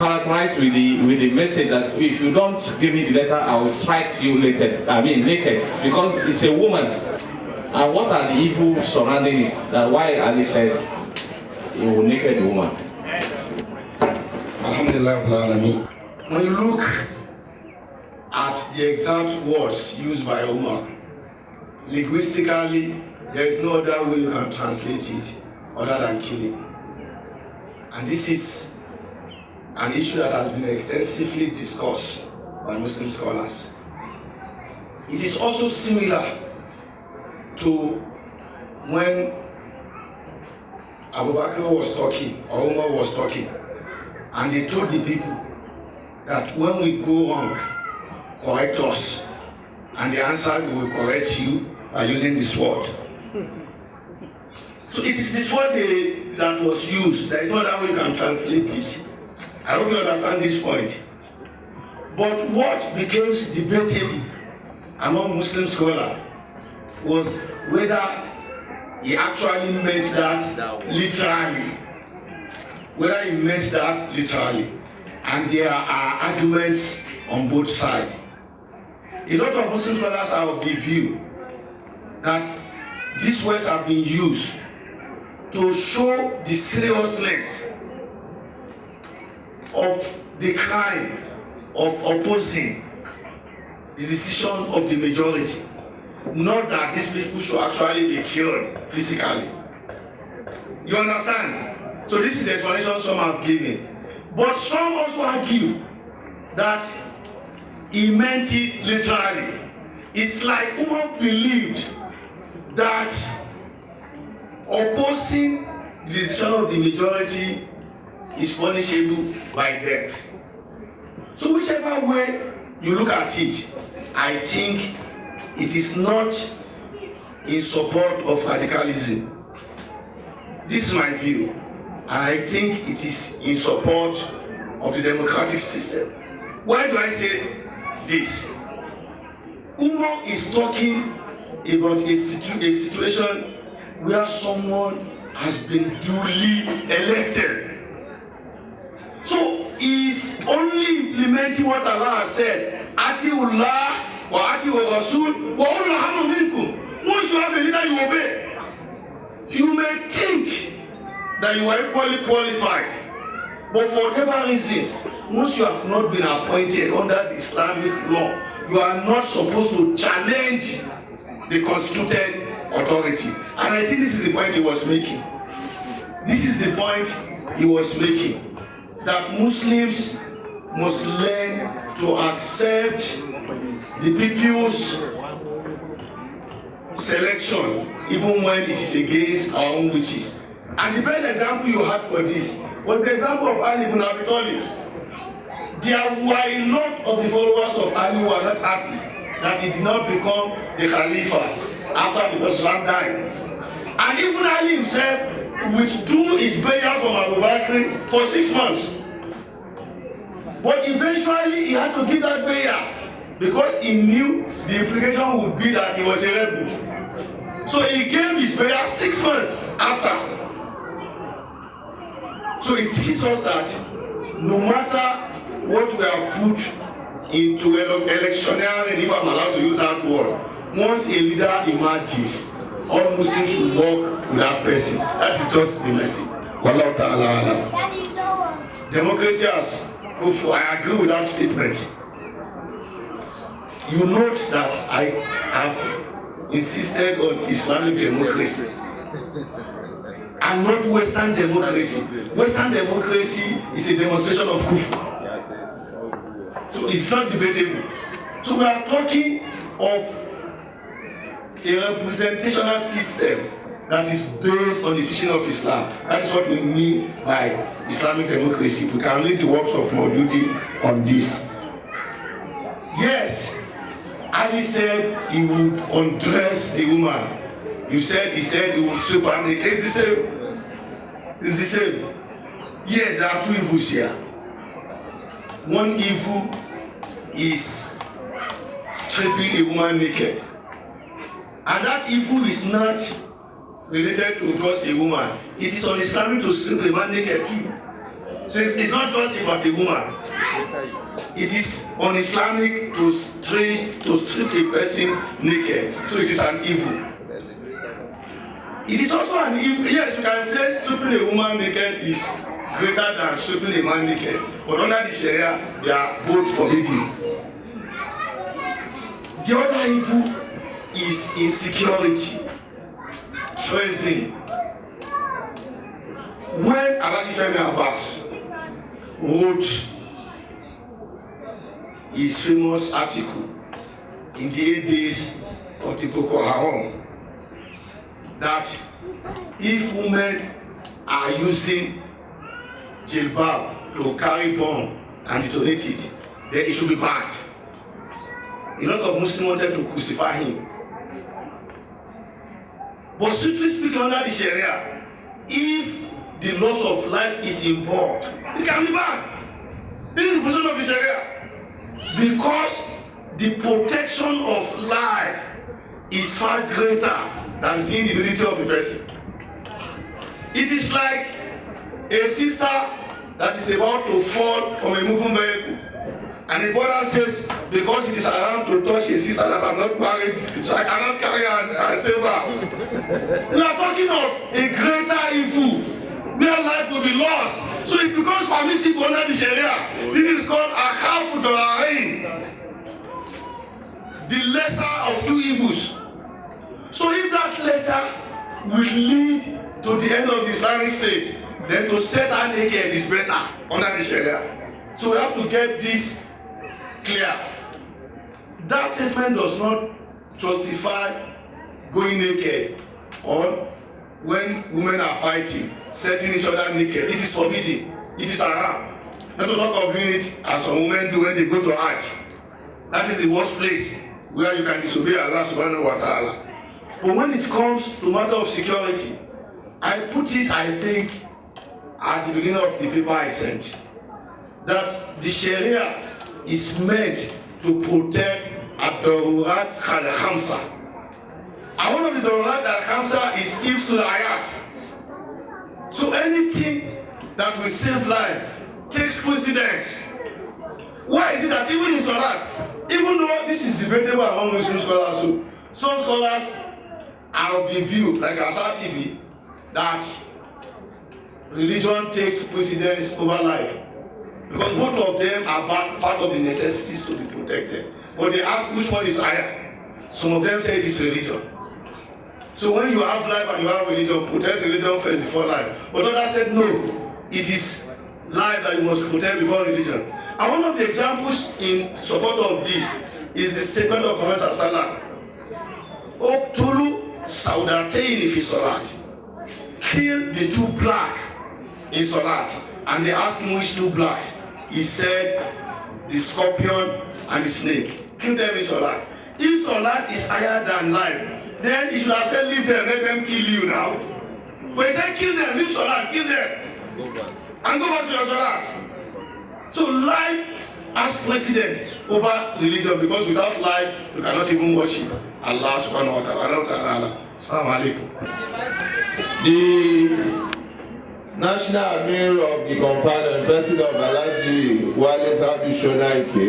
characterized with the message that if you don't give me the letter, I will strike you naked. Because it's a woman. And what are the evils surrounding it? That why Ali said he will naked the woman. Alhamdulillah. When you look at the exact words used by Umar, linguistically, there is no other way you can translate it other than killing. And this is an issue that has been extensively discussed by Muslim scholars. It is also similar to when Abu Bakr was talking, or Umar was talking, and they told the people that when we go wrong, correct us. And the answer, we will correct you by using this word. So it is this word that was used. There is no other way you can translate it. I hope you understand this point. But what became debatable among Muslim scholars was whether he actually meant that literally. Whether he meant that literally. And there are arguments on both sides. A lot of Muslim scholars are of the view that these words have been used to show the seriousness of the crime of opposing the decision of the majority. Not that these people should actually be killed physically. You understand? So this is the explanation some have given. But some also argue that he meant it literally. It's like Umar believed that opposing the decision of the majority is punishable by death. So whichever way you look at it, I think it is not in support of radicalism. This is my view, and I think it is in support of the democratic system. Why do I say this? Umar is talking about a situation where someone has been duly elected. So he is only implementing what Allah has said. Atiullah wa atiur Rasul wa ulul amri minkum. Once you have a leader, you obey. You may think that you are equally qualified, but for whatever reasons, once you have not been appointed under the Islamic law, you are not supposed to challenge the constituted authority. And I think this is the point he was making. This is the point he was making. That Muslims must learn to accept the people's selection, even when it is against our own wishes. And the best example you had for this was the example of Ali ibn Abi Talib. There were a lot of the followers of Ali who were not happy that he did not become the Khalifa after the Prophet died. And even Ali himself withdrew his bay'ah from Abu Bakr for 6 months. But eventually he had to give that bay'ah because he knew the implication would be that he was a rebel. So he gave his bay'ah 6 months after. So it teaches us that no matter what we have put into electioneering, if I'm allowed to use that word, once a leader emerges, all Muslims should work with that person. That is just the message. Wallahu ta'ala. Democracy has kufu. I agree with that statement. You note that I have insisted on Islamic democracy and not Western democracy. Western democracy is a demonstration of kufu. So it's not debatable. So we are talking of a representational system that is based on the teaching of Islam. That is what we mean by Islamic democracy. We can read the works of Maududi on this. Yes, Ali said he would undress the woman. He said he would strip her naked. It's the same. It's the same. Yes, there are two evils here. One evil is stripping a woman naked. And that evil is not related to just a woman. It is un-Islamic to strip a man naked too. So it's not just about a woman. It is un-Islamic to strip a person naked. So it is an evil. It is also an evil. Yes, you can say stripping a woman naked is greater than stripping a man naked. But under the Sharia, they are both forbidden. The other evil is insecurity, treason. When Ibrahim Abbas wrote his famous article in the 8 days of the Boko Haram, that if women are using jilbab to carry bomb and detonate it, then it should be banned. A lot of Muslims wanted to crucify him. But strictly speaking, under the Sharia, if the loss of life is involved, it can be banned. This is the position of the Sharia. Because the protection of life is far greater than the individuality of the person. It is like a sister that is about to fall from a moving vehicle, and the brother says, because it is around to touch a sister that I'm not married, so I cannot carry and save her. We are talking of a greater evil where life will be lost. So it becomes permissible under the Sharia. This is called akhafu dararain, the lesser of two evils. So if that letter will lead to the end of the Islamic State, then to set her naked is better under the Sharia. So we have to get this clear. That statement does not justify going naked or when women are fighting, setting each other naked. It is forbidden. It is haram. Not to talk of doing it as some women do when they go to Hajj. That is the worst place where you can disobey Allah subhanahu wa ta'ala. But when it comes to matter of security, I put it, I think, at the beginning of the paper I sent, that the Sharia is meant to protect ad-darurat al-khamsa. And one of the darurat al-khamsa is hifzul hayat. So anything that will save life takes precedence. Why is it that even in Salat, even though this is debatable among Muslim scholars, so some scholars are of the view, like Asar TV, that religion takes precedence over life. Because both of them are part of the necessities to be protected. But they ask which one is higher. Some of them say it is religion. So when you have life and you have religion, protect religion first before life. But others said no, it is life that you must protect before religion. And one of the examples in support of this is the statement of Muhammad Sallallahu Oktulu Saudatein fi Salat. Kill the two black in Salat. And they asked him which two blacks. He said the scorpion and the snake. Kill them in Salat. If Salat is higher than life, then he should have said leave them, let them kill you now. But he said kill them, leave Salat, kill them. And go back to your Salat. So life has precedence over religion, because without life you cannot even worship Allah subhanahu wa ta'ala. Assalamu alaikum. The National Amir of the Companion, President of Alhaji Wale Sabi Shonaike,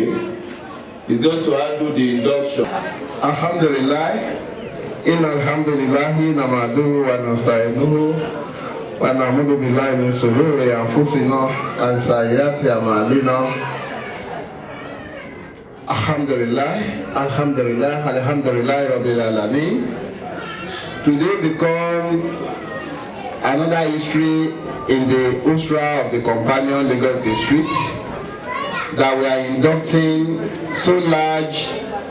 is going to handle the induction. Alhamdulillah, alhamdulillahi namaduhu wa nasta'inuhu wa na'udhu billahi min shururi anfusina wa sayyiati a'malina. Alhamdulillah, Rabbil Alamin. Today becomes another history in the Usrah of the Companion Lagos District, that we are inducting so large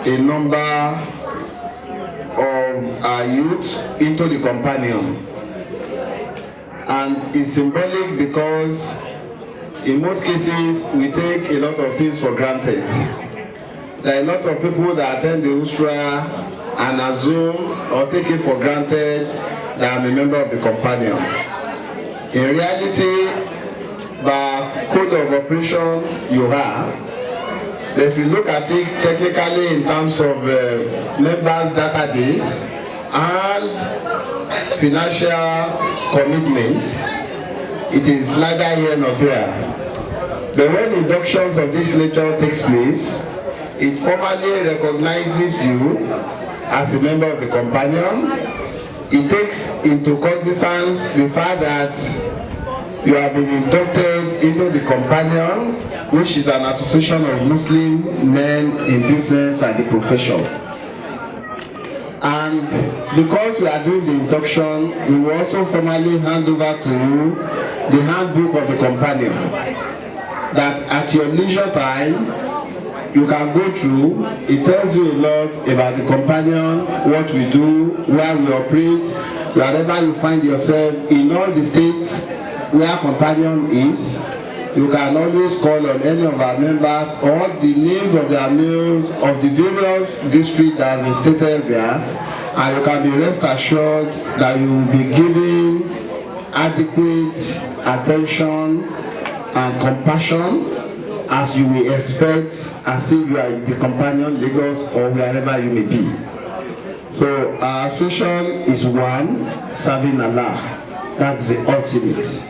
a number of our youth into the Companion. And it's symbolic because in most cases we take a lot of things for granted. There are a lot of people that attend the Usrah and assume or take it for granted that I'm a member of the Companion. In reality, by code of operation you have, if you look at it technically in terms of members database and financial commitment, it is neither here nor there. But when inductions of this nature takes place, it formally recognizes you as a member of the companion. It takes into cognizance the fact that you have been inducted into the companion, which is an association of Muslim men in business and the profession. And because we are doing the induction, we will also formally hand over to you the handbook of the companion, that at your leisure time you can go through. It tells you a lot about the companion, what we do, where we operate, wherever you find yourself in all the states where companion is. You can always call on any of our members or the names of their meals of the various districts that have been stated there, and you can be rest assured that you will be given adequate attention and compassion as you will expect, as if you are in the companion Lagos or wherever you may be. So our association is one, serving Allah. That's the ultimate.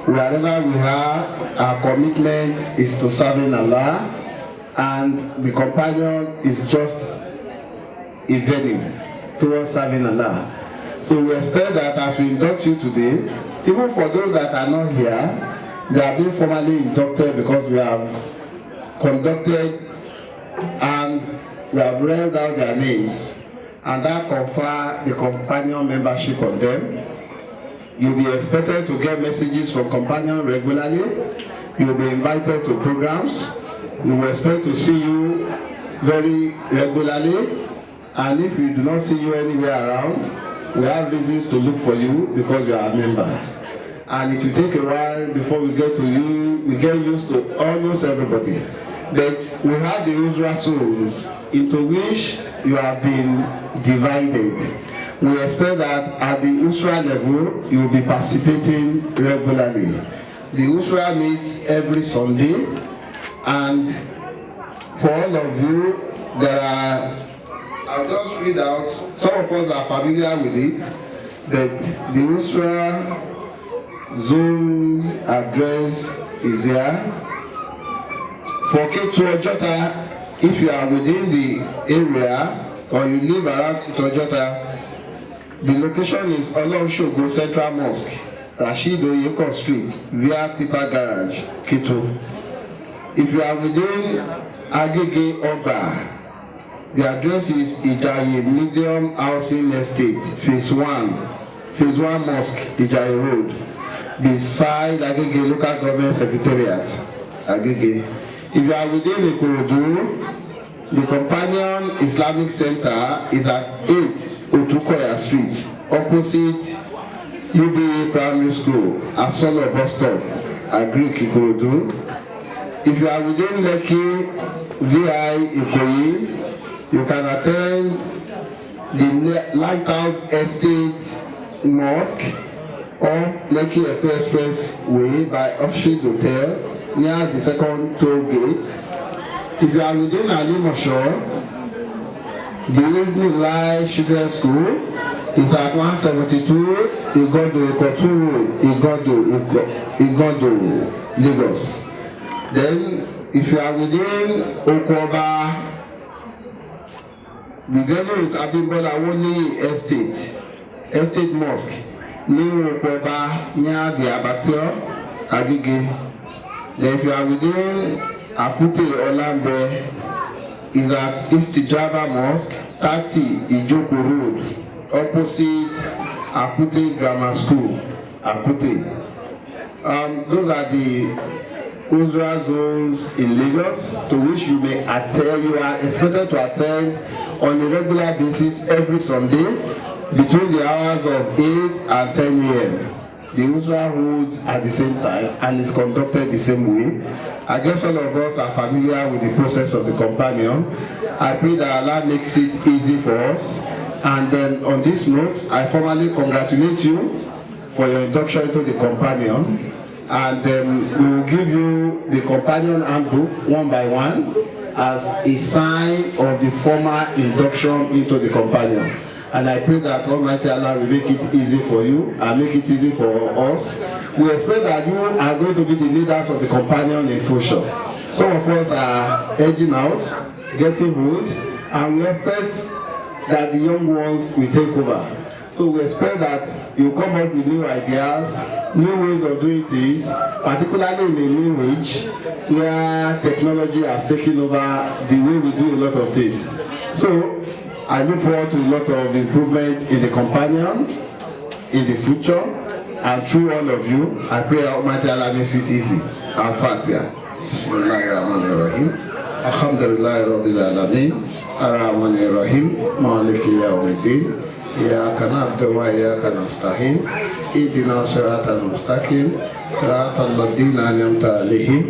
Wherever we are, our commitment is to serving Allah, and the companion is just a venue towards serving Allah. So we expect that as we induct you today, even for those that are not here, they have been formally inducted because we have conducted and we have read out their names, and that confer the companion membership on them. You'll be expected to get messages from companion regularly. You'll be invited to programs. We will expect to see you very regularly. And if we do not see you anywhere around, we have reasons to look for you because you are members. And it will take a while before we get to you. We get used to almost everybody. But we have the Usrah souls into which you have been divided. We expect that at the Usrah level, you will be participating regularly. The Usrah meets every Sunday, and for all of you, there are, I'll just read out, some of us are familiar with it, that the Usrah zone's address is here. For Ketu Ojota, if you are within the area, or you live around Ketu Ojota, the location is Olonshogo Central Mosque, Rashid Oyeko Street, via Tipa Garage, Ketu. If you are within Agege Oba, the address is Ijaye Medium Housing Estate, Phase 1 Mosque, Ijaye Road, beside Agege Local Government Secretariat, Agege. If you are within Ikorodu, the Companion Islamic Center is at 8 Otukoya Street, opposite UBA Primary School, Asolo Bus Stop, Agric Ikorodu. If you are within Lekki VI Ikoyi, you can attend the Lighthouse Estate Mosque or Lekki Epe Expressway by Oxford Hotel near the second toll gate. If you are within Alimosho, the Isn't Children's School is at 172 Igodo Ikotu Road, Igodo, Lagos. Then, if you are within Okoba, the venue is Abimbola Woli Estate Mosque, near Okoba, near the Abattoir, Agege. Then, if you are within Akute Olambe, is at Istijaba Mosque, 30 Ijoko Road, opposite Akute Grammar School, Akute. Those are the Usrah zones in Lagos to which you may attend. You are expected to attend on a regular basis every Sunday between the hours of 8 and 10 a.m. The Usrah holds at the same time and is conducted the same way. I guess all of us are familiar with the process of the companion. I pray that Allah makes it easy for us. And then on this note, I formally congratulate you for your induction into the companion. And we will give you the companion handbook one by one as a sign of the formal induction into the companion. And I pray that Almighty Allah will make it easy for you and make it easy for us We expect that you are going to be the leaders of the companion in future. Some of us are aging out, getting old, and we expect that the young ones will take over. So we expect that you come up with new ideas, new ways of doing things, particularly in a new age where technology has taken over the way we do a lot of things. So I look forward to a lot of improvement in the companion in the future, and through all of you, I pray Almighty Allah makes it easy. Al-Fatiha. Bismillahirrahmanirrahim. Alhamdulillahi Rabbil Alameen. Ar-Rahmanirrahim. Maliki Yawmiddin. إياك نعبد وإياك نستعين اهدنا الصراط المستقيم صراط الذين أنعمت عليهم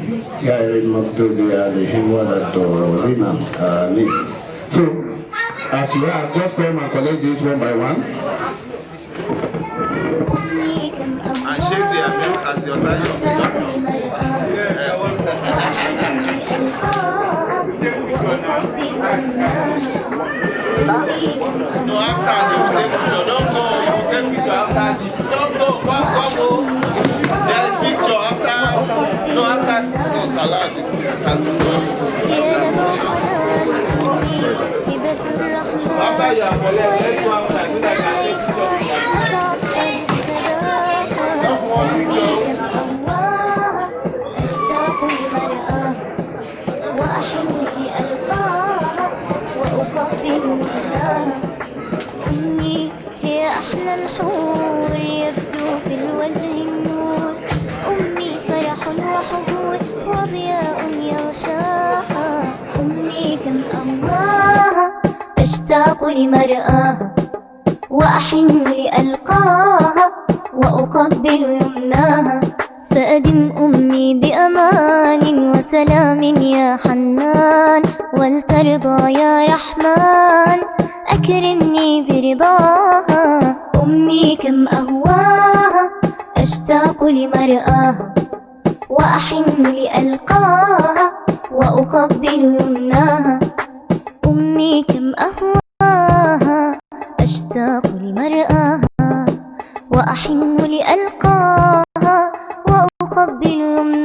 غير المغضوب عليهم ولا الضالين آمين. So, as you are, just come and collect this one by one. And shake their milk as your sign of No, after they will take picture. Don't go. You will take picture after this. Don't go. Come go. There is picture after. No, after. No, salad. After you have collected, let's go outside so that I can take picture. Just one picture. أمي هي أحلى الحور يبدو في الوجه النور أمي فرح وحبور وضياء يغشاها أمي كم أماها أشتاق لمرآها وأحن لألقاها وأقبل يمناها فأدم أمي بأمان وسلام يا حنان ولترضى يا رحمن أكرمني برضاها أمي كم أهواها أشتاق لمرآها وأحن لألقاها وأقبل يمناها أمي كم أهواها أشتاق لمرآها وأحن لألقاها وأقبل يمناها